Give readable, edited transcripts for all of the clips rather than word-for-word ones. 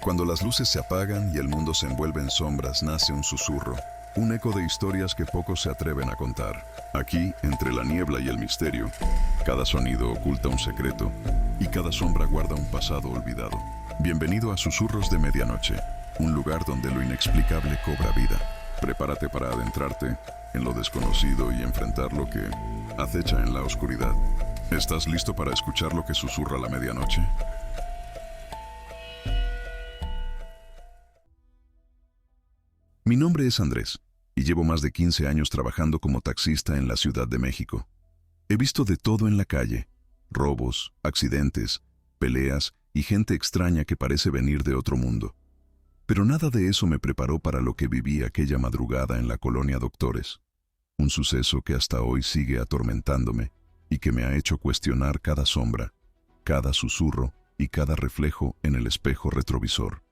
Cuando las luces se apagan y el mundo se envuelve en sombras, nace un susurro, un eco de historias que pocos se atreven a contar. Aquí, entre la niebla y el misterio, cada sonido oculta un secreto y cada sombra guarda un pasado olvidado. Bienvenido a Susurros de Medianoche, un lugar donde lo inexplicable cobra vida. Prepárate para adentrarte en lo desconocido y enfrentar lo que acecha en la oscuridad. ¿Estás listo para escuchar lo que susurra la medianoche? Mi nombre es Andrés, y llevo más de 15 años trabajando como taxista en la Ciudad de México. He visto de todo en la calle: robos, accidentes, peleas y gente extraña que parece venir de otro mundo. Pero nada de eso me preparó para lo que viví aquella madrugada en la colonia Doctores. Un suceso que hasta hoy sigue atormentándome y que me ha hecho cuestionar cada sombra, cada susurro y cada reflejo en el espejo retrovisor.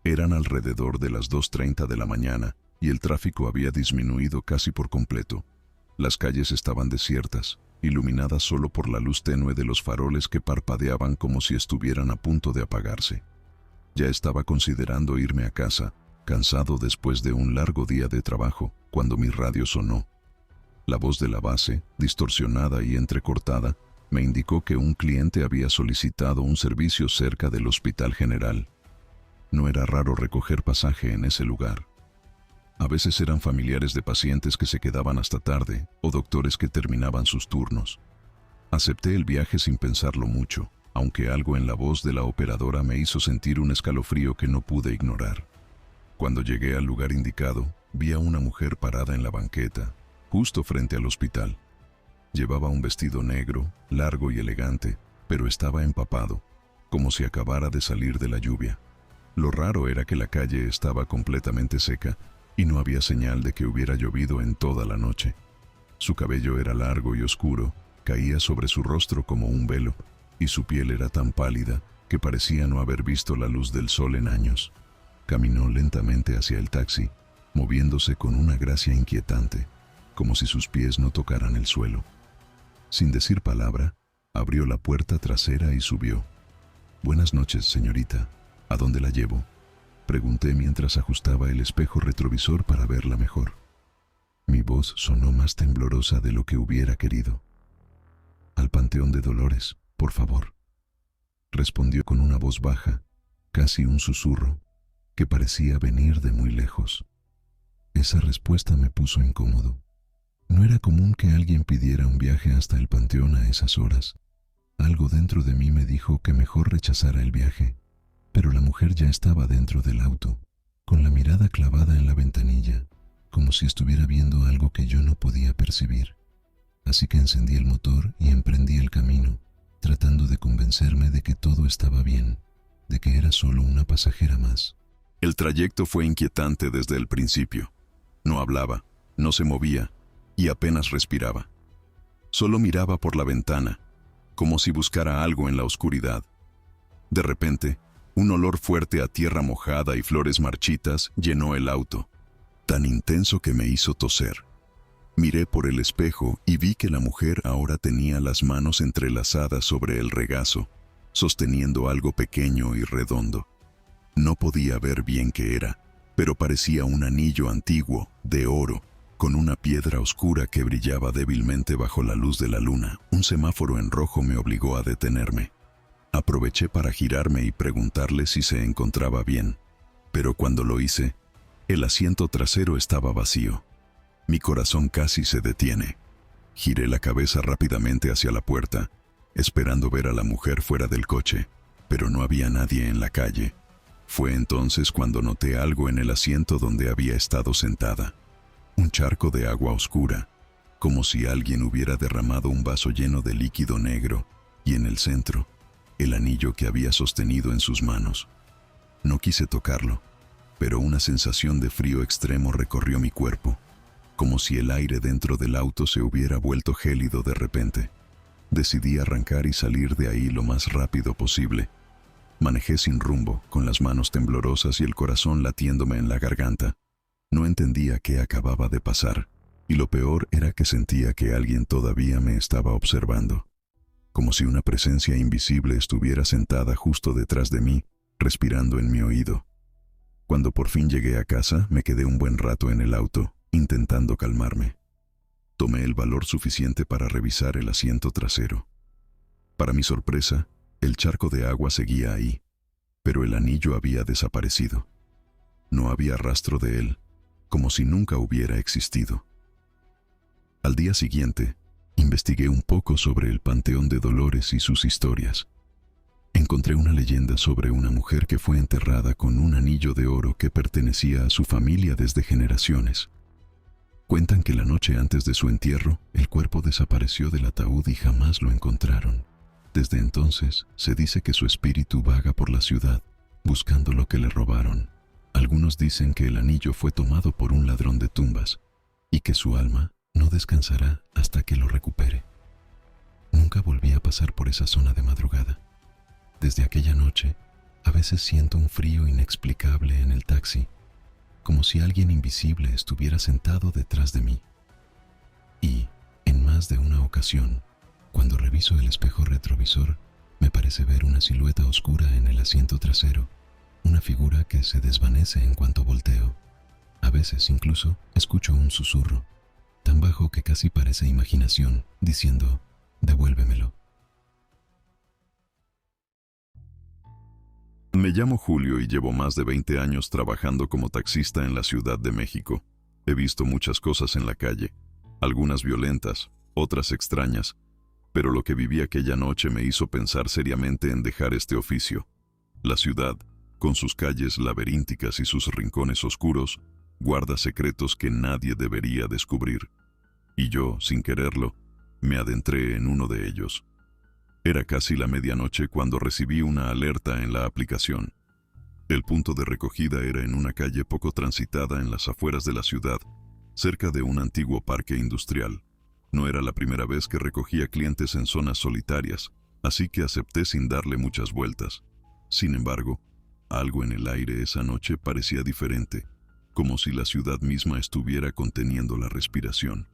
Eran alrededor de las 2:30 de la mañana y el tráfico había disminuido casi por completo. Las calles estaban desiertas, iluminadas solo por la luz tenue de los faroles que parpadeaban como si estuvieran a punto de apagarse. Ya estaba considerando irme a casa, cansado después de un largo día de trabajo, cuando mi radio sonó. La voz de la base, distorsionada y entrecortada, me indicó que un cliente había solicitado un servicio cerca del Hospital General. No era raro recoger pasaje en ese lugar. A veces eran familiares de pacientes que se quedaban hasta tarde o doctores que terminaban sus turnos. Acepté el viaje sin pensarlo mucho, aunque algo en la voz de la operadora me hizo sentir un escalofrío que no pude ignorar. Cuando llegué al lugar indicado, vi a una mujer parada en la banqueta, justo frente al hospital. Llevaba un vestido negro, largo y elegante, pero estaba empapado, como si acabara de salir de la lluvia. Lo raro era que la calle estaba completamente seca y no había señal de que hubiera llovido en toda la noche. Su cabello era largo y oscuro, caía sobre su rostro como un velo, y su piel era tan pálida que parecía no haber visto la luz del sol en años. Caminó lentamente hacia el taxi, moviéndose con una gracia inquietante, como si sus pies no tocaran el suelo. Sin decir palabra, abrió la puerta trasera y subió. «Buenas noches, señorita. ¿A dónde la llevo?», pregunté mientras ajustaba el espejo retrovisor para verla mejor. Mi voz sonó más temblorosa de lo que hubiera querido. «Al Panteón de Dolores, por favor», respondió con una voz baja, casi un susurro, que parecía venir de muy lejos. Esa respuesta me puso incómodo. No era común que alguien pidiera un viaje hasta el panteón a esas horas. Algo dentro de mí me dijo que mejor rechazara el viaje. Pero la mujer ya estaba dentro del auto, con la mirada clavada en la ventanilla, como si estuviera viendo algo que yo no podía percibir. Así que encendí el motor y emprendí el camino, tratando de convencerme de que todo estaba bien, de que era solo una pasajera más. El trayecto fue inquietante desde el principio. No hablaba, no se movía y apenas respiraba. Solo miraba por la ventana, como si buscara algo en la oscuridad. De repente, un olor fuerte a tierra mojada y flores marchitas llenó el auto, tan intenso que me hizo toser. Miré por el espejo y vi que la mujer ahora tenía las manos entrelazadas sobre el regazo, sosteniendo algo pequeño y redondo. No podía ver bien qué era, pero parecía un anillo antiguo, de oro, con una piedra oscura que brillaba débilmente bajo la luz de la luna. Un semáforo en rojo me obligó a detenerme. Aproveché para girarme y preguntarle si se encontraba bien, pero cuando lo hice, el asiento trasero estaba vacío. Mi corazón casi se detiene. Giré la cabeza rápidamente hacia la puerta, esperando ver a la mujer fuera del coche, pero no había nadie en la calle. Fue entonces cuando noté algo en el asiento donde había estado sentada. Un charco de agua oscura, como si alguien hubiera derramado un vaso lleno de líquido negro, y en el centro, el anillo que había sostenido en sus manos. No quise tocarlo, pero una sensación de frío extremo recorrió mi cuerpo, como si el aire dentro del auto se hubiera vuelto gélido de repente. Decidí arrancar y salir de ahí lo más rápido posible. Manejé sin rumbo, con las manos temblorosas y el corazón latiéndome en la garganta. No entendía qué acababa de pasar, y lo peor era que sentía que alguien todavía me estaba observando. Como si una presencia invisible estuviera sentada justo detrás de mí, respirando en mi oído. Cuando por fin llegué a casa, me quedé un buen rato en el auto, intentando calmarme. Tomé el valor suficiente para revisar el asiento trasero. Para mi sorpresa, el charco de agua seguía ahí, pero el anillo había desaparecido. No había rastro de él, como si nunca hubiera existido. Al día siguiente, investigué un poco sobre el Panteón de Dolores y sus historias. Encontré una leyenda sobre una mujer que fue enterrada con un anillo de oro que pertenecía a su familia desde generaciones. Cuentan que la noche antes de su entierro, el cuerpo desapareció del ataúd y jamás lo encontraron. Desde entonces, se dice que su espíritu vaga por la ciudad, buscando lo que le robaron. Algunos dicen que el anillo fue tomado por un ladrón de tumbas y que su alma no descansará hasta que lo recupere. Nunca volví a pasar por esa zona de madrugada. Desde aquella noche, a veces siento un frío inexplicable en el taxi, como si alguien invisible estuviera sentado detrás de mí. Y, en más de una ocasión, cuando reviso el espejo retrovisor, me parece ver una silueta oscura en el asiento trasero, una figura que se desvanece en cuanto volteo. A veces incluso escucho un susurro, tan bajo que casi parece imaginación, diciendo, «Devuélvemelo». Me llamo Julio y llevo más de 20 años trabajando como taxista en la Ciudad de México. He visto muchas cosas en la calle, algunas violentas, otras extrañas, pero lo que viví aquella noche me hizo pensar seriamente en dejar este oficio. La ciudad, con sus calles laberínticas y sus rincones oscuros, guarda secretos que nadie debería descubrir. Y yo, sin quererlo, me adentré en uno de ellos. Era casi la medianoche cuando recibí una alerta en la aplicación. El punto de recogida era en una calle poco transitada en las afueras de la ciudad, cerca de un antiguo parque industrial. No era la primera vez que recogía clientes en zonas solitarias, así que acepté sin darle muchas vueltas. Sin embargo, algo en el aire esa noche parecía diferente, como si la ciudad misma estuviera conteniendo la respiración.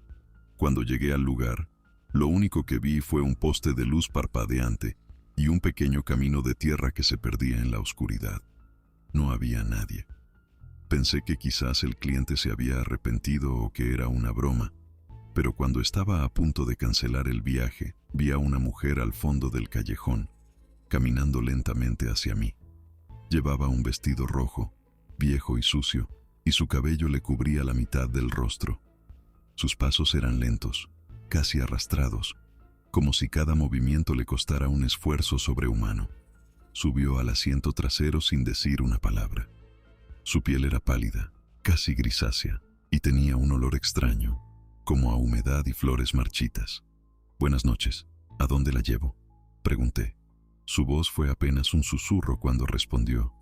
Cuando llegué al lugar, lo único que vi fue un poste de luz parpadeante y un pequeño camino de tierra que se perdía en la oscuridad. No había nadie. Pensé que quizás el cliente se había arrepentido o que era una broma, pero cuando estaba a punto de cancelar el viaje, vi a una mujer al fondo del callejón, caminando lentamente hacia mí. Llevaba un vestido rojo, viejo y sucio, y su cabello le cubría la mitad del rostro. Sus pasos eran lentos, casi arrastrados, como si cada movimiento le costara un esfuerzo sobrehumano. Subió al asiento trasero sin decir una palabra. Su piel era pálida, casi grisácea, y tenía un olor extraño, como a humedad y flores marchitas. «Buenas noches, ¿a dónde la llevo?», pregunté. Su voz fue apenas un susurro cuando respondió: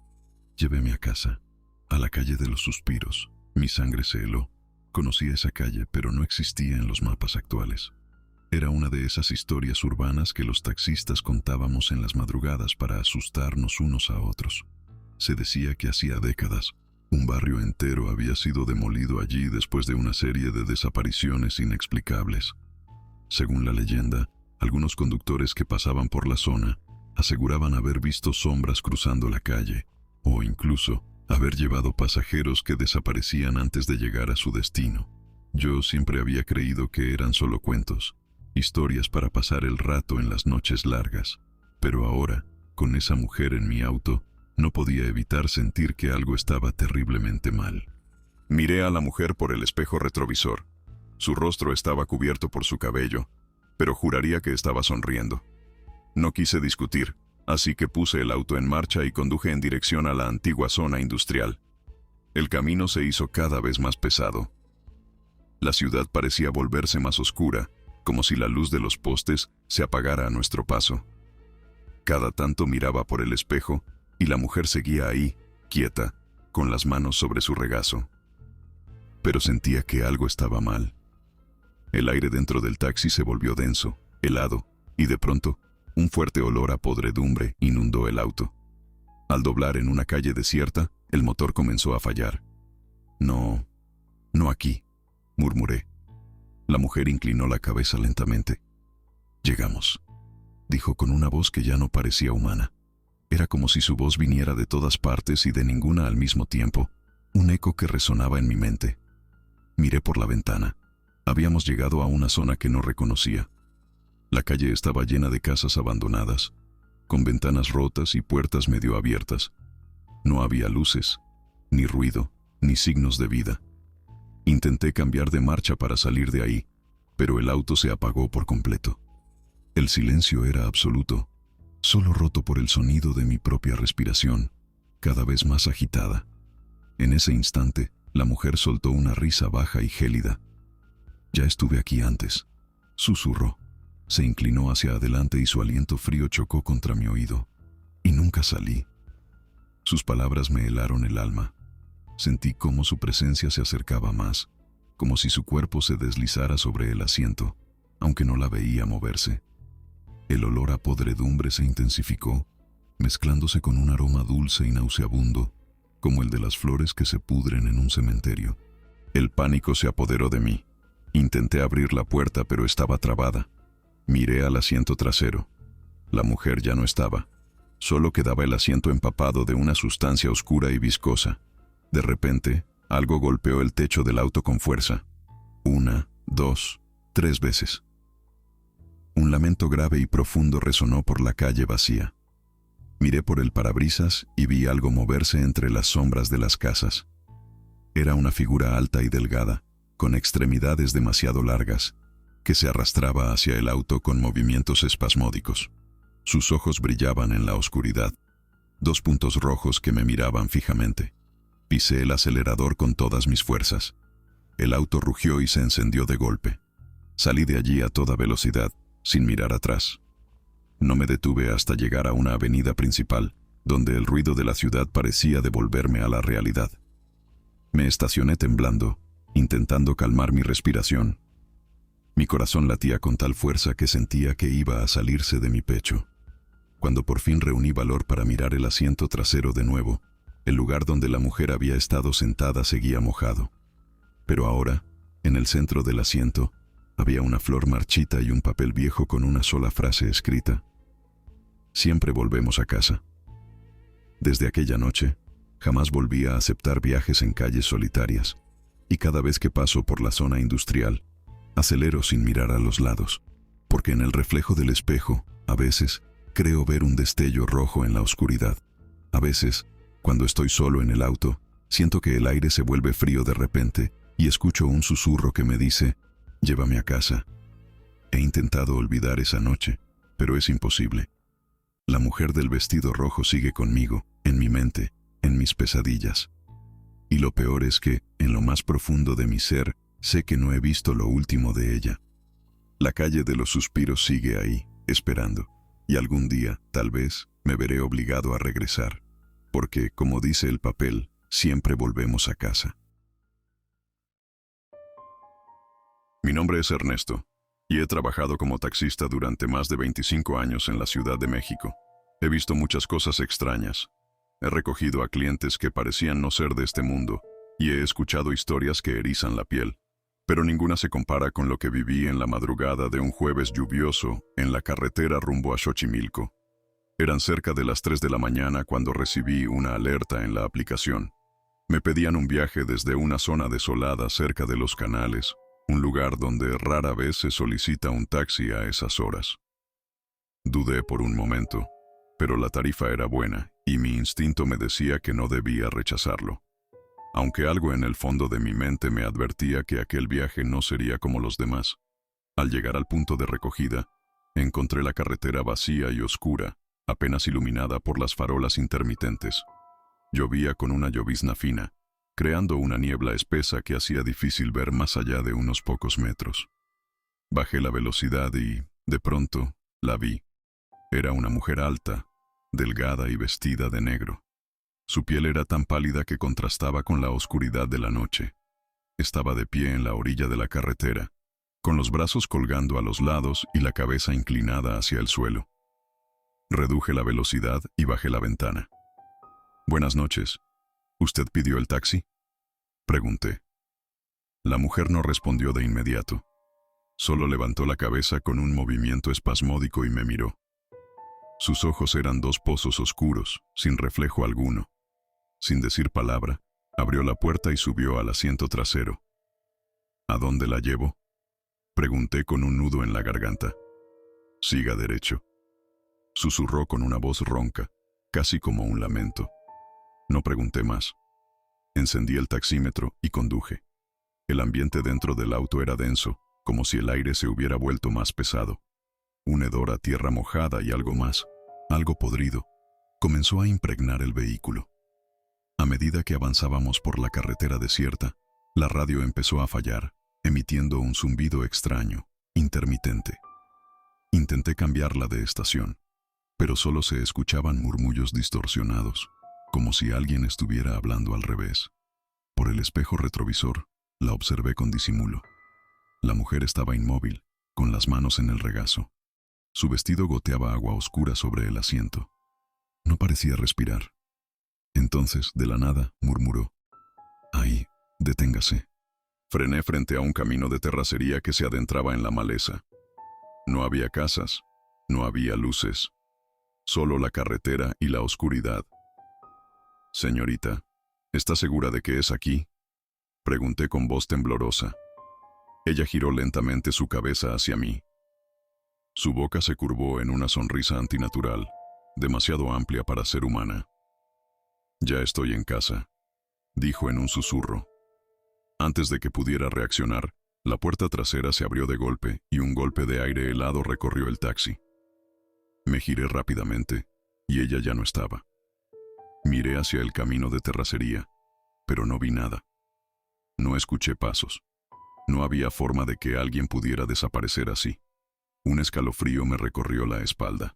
«Lléveme a casa, a la calle de los suspiros». Mi sangre se heló. Conocía esa calle, pero no existía en los mapas actuales. Era una de esas historias urbanas que los taxistas contábamos en las madrugadas para asustarnos unos a otros. Se decía que hacía décadas, un barrio entero había sido demolido allí después de una serie de desapariciones inexplicables. Según la leyenda, algunos conductores que pasaban por la zona aseguraban haber visto sombras cruzando la calle, o incluso haber llevado pasajeros que desaparecían antes de llegar a su destino. Yo siempre había creído que eran solo cuentos, historias para pasar el rato en las noches largas, pero ahora, con esa mujer en mi auto, no podía evitar sentir que algo estaba terriblemente mal. Miré a la mujer por el espejo retrovisor. Su rostro estaba cubierto por su cabello, pero juraría que estaba sonriendo. No quise discutir, así que puse el auto en marcha y conduje en dirección a la antigua zona industrial. El camino se hizo cada vez más pesado. La ciudad parecía volverse más oscura, como si la luz de los postes se apagara a nuestro paso. Cada tanto miraba por el espejo y la mujer seguía ahí, quieta, con las manos sobre su regazo. Pero sentía que algo estaba mal. El aire dentro del taxi se volvió denso, helado, y de pronto, un fuerte olor a podredumbre inundó el auto. Al doblar en una calle desierta, el motor comenzó a fallar. No aquí», murmuré. La mujer inclinó la cabeza lentamente. «Llegamos», dijo con una voz que ya no parecía humana. Era como si su voz viniera de todas partes y de ninguna al mismo tiempo, un eco que resonaba en mi mente. Miré por la ventana. Habíamos llegado a una zona que no reconocía. La calle estaba llena de casas abandonadas, con ventanas rotas y puertas medio abiertas. No había luces, ni ruido, ni signos de vida. Intenté cambiar de marcha para salir de ahí, pero el auto se apagó por completo. El silencio era absoluto, solo roto por el sonido de mi propia respiración, cada vez más agitada. En ese instante, la mujer soltó una risa baja y gélida. «Ya estuve aquí antes», susurró. Se inclinó hacia adelante y su aliento frío chocó contra mi oído. «Y nunca salí». Sus palabras me helaron el alma. Sentí cómo su presencia se acercaba más, como si su cuerpo se deslizara sobre el asiento, aunque no la veía moverse. El olor a podredumbre se intensificó, mezclándose con un aroma dulce y nauseabundo, como el de las flores que se pudren en un cementerio. El pánico se apoderó de mí. Intenté abrir la puerta, pero estaba trabada. Miré al asiento trasero. La mujer ya no estaba. Solo quedaba el asiento empapado de una sustancia oscura y viscosa. De repente, algo golpeó el techo del auto con fuerza. 1, 2, 3 veces. Un lamento grave y profundo resonó por la calle vacía. Miré por el parabrisas y vi algo moverse entre las sombras de las casas. Era una figura alta y delgada, con extremidades demasiado largas, que se arrastraba hacia el auto con movimientos espasmódicos. Sus ojos brillaban en la oscuridad, 2 puntos rojos que me miraban fijamente. Pisé el acelerador con todas mis fuerzas. El auto rugió y se encendió de golpe. Salí de allí a toda velocidad, sin mirar atrás. No me detuve hasta llegar a una avenida principal, donde el ruido de la ciudad parecía devolverme a la realidad. Me estacioné temblando, intentando calmar mi respiración. Mi corazón latía con tal fuerza que sentía que iba a salirse de mi pecho. Cuando por fin reuní valor para mirar el asiento trasero de nuevo, el lugar donde la mujer había estado sentada seguía mojado. Pero ahora, en el centro del asiento, había una flor marchita y un papel viejo con una sola frase escrita: «Siempre volvemos a casa». Desde aquella noche, jamás volví a aceptar viajes en calles solitarias, y cada vez que paso por la zona industrial, acelero sin mirar a los lados, porque en el reflejo del espejo, a veces, creo ver un destello rojo en la oscuridad. A veces, cuando estoy solo en el auto, siento que el aire se vuelve frío de repente y escucho un susurro que me dice: «Llévame a casa». He intentado olvidar esa noche, pero es imposible. La mujer del vestido rojo sigue conmigo, en mi mente, en mis pesadillas. Y lo peor es que, en lo más profundo de mi ser, sé que no he visto lo último de ella. La calle de los suspiros sigue ahí, esperando, y algún día, tal vez, me veré obligado a regresar. Porque, como dice el papel, siempre volvemos a casa. Mi nombre es Ernesto, y he trabajado como taxista durante más de 25 años en la Ciudad de México. He visto muchas cosas extrañas. He recogido a clientes que parecían no ser de este mundo, y he escuchado historias que erizan la piel. Pero ninguna se compara con lo que viví en la madrugada de un jueves lluvioso en la carretera rumbo a Xochimilco. Eran cerca de las 3 de la mañana cuando recibí una alerta en la aplicación. Me pedían un viaje desde una zona desolada cerca de los canales, un lugar donde rara vez se solicita un taxi a esas horas. Dudé por un momento, pero la tarifa era buena y mi instinto me decía que no debía rechazarlo. Aunque algo en el fondo de mi mente me advertía que aquel viaje no sería como los demás. Al llegar al punto de recogida, encontré la carretera vacía y oscura, apenas iluminada por las farolas intermitentes. Llovía con una llovizna fina, creando una niebla espesa que hacía difícil ver más allá de unos pocos metros. Bajé la velocidad y, de pronto, la vi. Era una mujer alta, delgada y vestida de negro. Su piel era tan pálida que contrastaba con la oscuridad de la noche. Estaba de pie en la orilla de la carretera, con los brazos colgando a los lados y la cabeza inclinada hacia el suelo. Reduje la velocidad y bajé la ventana. «Buenas noches. ¿Usted pidió el taxi?», pregunté. La mujer no respondió de inmediato. Solo levantó la cabeza con un movimiento espasmódico y me miró. Sus ojos eran dos pozos oscuros, sin reflejo alguno. Sin decir palabra, abrió la puerta y subió al asiento trasero. ¿A dónde la llevo?, pregunté con un nudo en la garganta. Siga derecho, susurró con una voz ronca, casi como un lamento. No pregunté más. Encendí el taxímetro y conduje. El ambiente dentro del auto era denso, como si el aire se hubiera vuelto más pesado. Un hedor a tierra mojada y algo más, algo podrido, comenzó a impregnar el vehículo. A medida que avanzábamos por la carretera desierta, la radio empezó a fallar, emitiendo un zumbido extraño, intermitente. Intenté cambiarla de estación, pero solo se escuchaban murmullos distorsionados, como si alguien estuviera hablando al revés. Por el espejo retrovisor, la observé con disimulo. La mujer estaba inmóvil, con las manos en el regazo. Su vestido goteaba agua oscura sobre el asiento. No parecía respirar. Entonces, de la nada, murmuró: «Ahí, deténgase». Frené frente a un camino de terracería que se adentraba en la maleza. No había casas, no había luces, solo la carretera y la oscuridad. «Señorita, ¿está segura de que es aquí?», pregunté con voz temblorosa. Ella giró lentamente su cabeza hacia mí. Su boca se curvó en una sonrisa antinatural, demasiado amplia para ser humana. «Ya estoy en casa», dijo en un susurro. Antes de que pudiera reaccionar, la puerta trasera se abrió de golpe y un golpe de aire helado recorrió el taxi. Me giré rápidamente y ella ya no estaba. Miré hacia el camino de terracería, pero no vi nada. No escuché pasos. No había forma de que alguien pudiera desaparecer así. Un escalofrío me recorrió la espalda.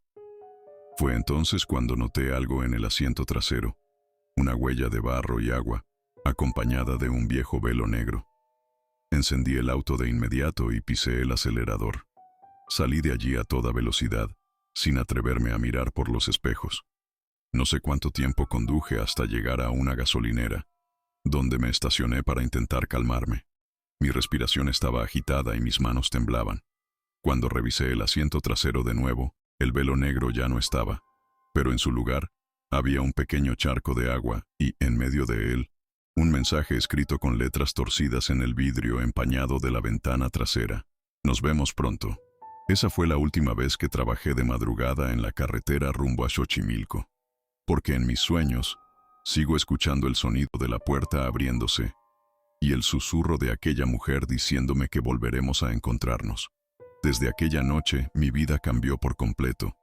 Fue entonces cuando noté algo en el asiento trasero, una huella de barro y agua, acompañada de un viejo velo negro. Encendí el auto de inmediato y pisé el acelerador. Salí de allí a toda velocidad, sin atreverme a mirar por los espejos. No sé cuánto tiempo conduje hasta llegar a una gasolinera, donde me estacioné para intentar calmarme. Mi respiración estaba agitada y mis manos temblaban. Cuando revisé el asiento trasero de nuevo, el velo negro ya no estaba, pero en su lugar había un pequeño charco de agua y, en medio de él, un mensaje escrito con letras torcidas en el vidrio empañado de la ventana trasera. «Nos vemos pronto». Esa fue la última vez que trabajé de madrugada en la carretera rumbo a Xochimilco, porque en mis sueños sigo escuchando el sonido de la puerta abriéndose y el susurro de aquella mujer diciéndome que volveremos a encontrarnos. Desde aquella noche mi vida cambió por completo.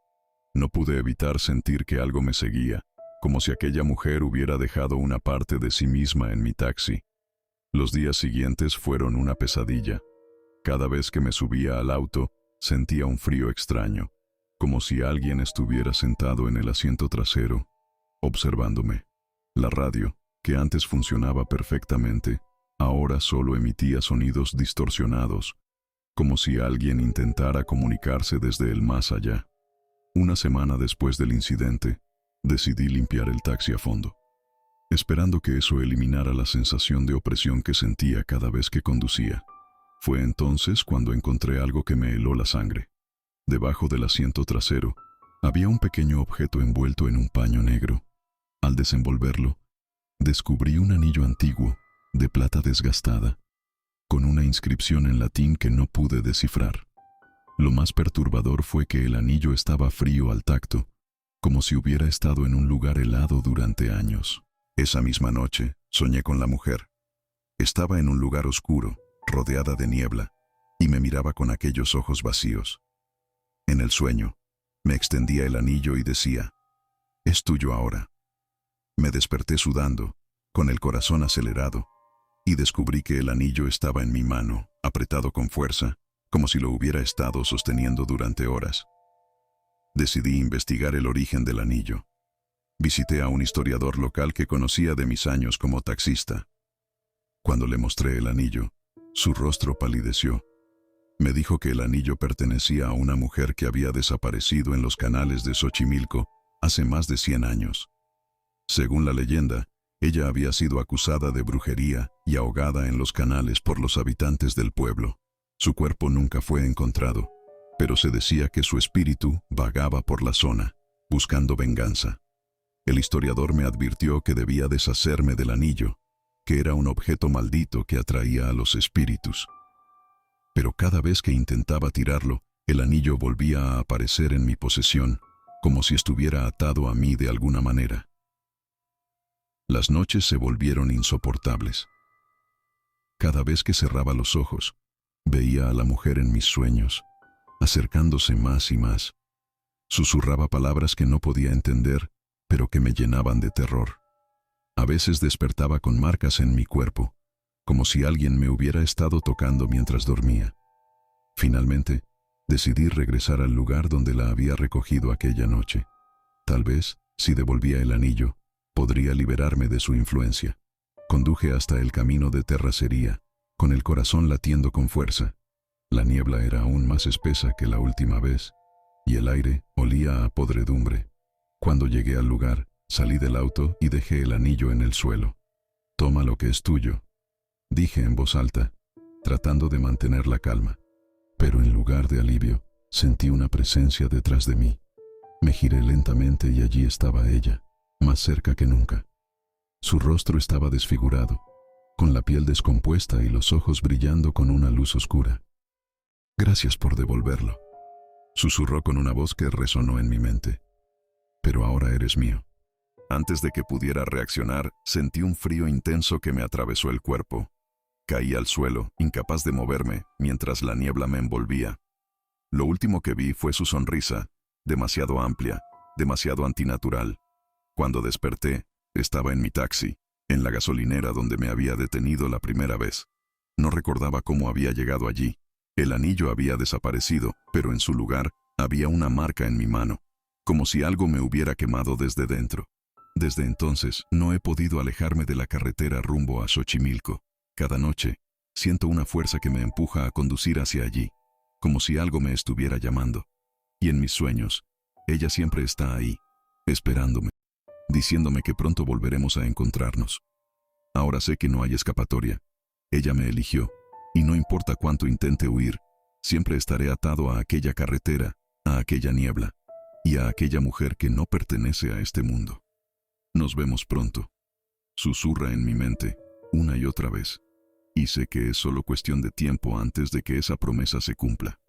No pude evitar sentir que algo me seguía, como si aquella mujer hubiera dejado una parte de sí misma en mi taxi. Los días siguientes fueron una pesadilla. Cada vez que me subía al auto, sentía un frío extraño, como si alguien estuviera sentado en el asiento trasero, observándome. La radio, que antes funcionaba perfectamente, ahora solo emitía sonidos distorsionados, como si alguien intentara comunicarse desde el más allá. Una semana después del incidente, decidí limpiar el taxi a fondo, esperando que eso eliminara la sensación de opresión que sentía cada vez que conducía. Fue entonces cuando encontré algo que me heló la sangre. Debajo del asiento trasero había un pequeño objeto envuelto en un paño negro. Al desenvolverlo, descubrí un anillo antiguo, de plata desgastada, con una inscripción en latín que no pude descifrar. Lo más perturbador fue que el anillo estaba frío al tacto, como si hubiera estado en un lugar helado durante años. Esa misma noche, soñé con la mujer. Estaba en un lugar oscuro, rodeada de niebla, y me miraba con aquellos ojos vacíos. En el sueño, me extendía el anillo y decía: «Es tuyo ahora». Me desperté sudando, con el corazón acelerado, y descubrí que el anillo estaba en mi mano, apretado con fuerza, como si lo hubiera estado sosteniendo durante horas. Decidí investigar el origen del anillo. Visité a un historiador local que conocía de mis años como taxista. Cuando le mostré el anillo, su rostro palideció. Me dijo que el anillo pertenecía a una mujer que había desaparecido en los canales de Xochimilco hace más de 100 años. Según la leyenda, ella había sido acusada de brujería y ahogada en los canales por los habitantes del pueblo. Su cuerpo nunca fue encontrado, pero se decía que su espíritu vagaba por la zona, buscando venganza. El historiador me advirtió que debía deshacerme del anillo, que era un objeto maldito que atraía a los espíritus. Pero cada vez que intentaba tirarlo, el anillo volvía a aparecer en mi posesión, como si estuviera atado a mí de alguna manera. Las noches se volvieron insoportables. Cada vez que cerraba los ojos, veía a la mujer en mis sueños, acercándose más y más. Susurraba palabras que no podía entender, pero que me llenaban de terror. A veces despertaba con marcas en mi cuerpo, como si alguien me hubiera estado tocando mientras dormía. Finalmente, decidí regresar al lugar donde la había recogido aquella noche. Tal vez, si devolvía el anillo, podría liberarme de su influencia. Conduje hasta el camino de terracería, con el corazón latiendo con fuerza. La niebla era aún más espesa que la última vez, y el aire olía a podredumbre. Cuando llegué al lugar, salí del auto y dejé el anillo en el suelo. «Toma lo que es tuyo», dije en voz alta, tratando de mantener la calma. Pero en lugar de alivio, sentí una presencia detrás de mí. Me giré lentamente y allí estaba ella, más cerca que nunca. Su rostro estaba desfigurado, con la piel descompuesta y los ojos brillando con una luz oscura. «Gracias por devolverlo», susurró con una voz que resonó en mi mente. «Pero ahora eres mío». Antes de que pudiera reaccionar, sentí un frío intenso que me atravesó el cuerpo. Caí al suelo, incapaz de moverme, mientras la niebla me envolvía. Lo último que vi fue su sonrisa, demasiado amplia, demasiado antinatural. Cuando desperté, estaba en mi taxi, en la gasolinera donde me había detenido la primera vez. No recordaba cómo había llegado allí. El anillo había desaparecido, pero en su lugar había una marca en mi mano, como si algo me hubiera quemado desde dentro. Desde entonces, no he podido alejarme de la carretera rumbo a Xochimilco. Cada noche, siento una fuerza que me empuja a conducir hacia allí, como si algo me estuviera llamando. Y en mis sueños, ella siempre está ahí, esperándome, diciéndome que pronto volveremos a encontrarnos. Ahora sé que no hay escapatoria. Ella me eligió, y no importa cuánto intente huir, siempre estaré atado a aquella carretera, a aquella niebla, y a aquella mujer que no pertenece a este mundo. «Nos vemos pronto», susurra en mi mente, una y otra vez, y sé que es solo cuestión de tiempo antes de que esa promesa se cumpla.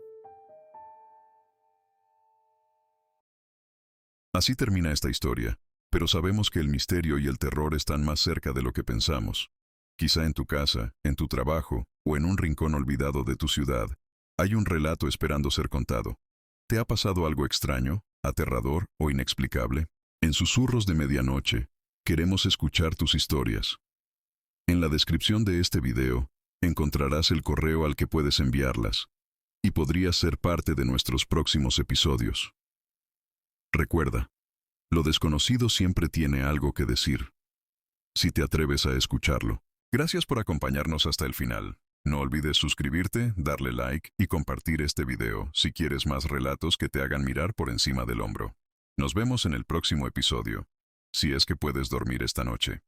Así termina esta historia, pero sabemos que el misterio y el terror están más cerca de lo que pensamos. Quizá en tu casa, en tu trabajo, o en un rincón olvidado de tu ciudad, hay un relato esperando ser contado. ¿Te ha pasado algo extraño, aterrador o inexplicable? En Susurros de Medianoche, queremos escuchar tus historias. En la descripción de este video, encontrarás el correo al que puedes enviarlas, y podrías ser parte de nuestros próximos episodios. Recuerda, lo desconocido siempre tiene algo que decir, si te atreves a escucharlo. Gracias por acompañarnos hasta el final. No olvides suscribirte, darle like y compartir este video si quieres más relatos que te hagan mirar por encima del hombro. Nos vemos en el próximo episodio, si es que puedes dormir esta noche.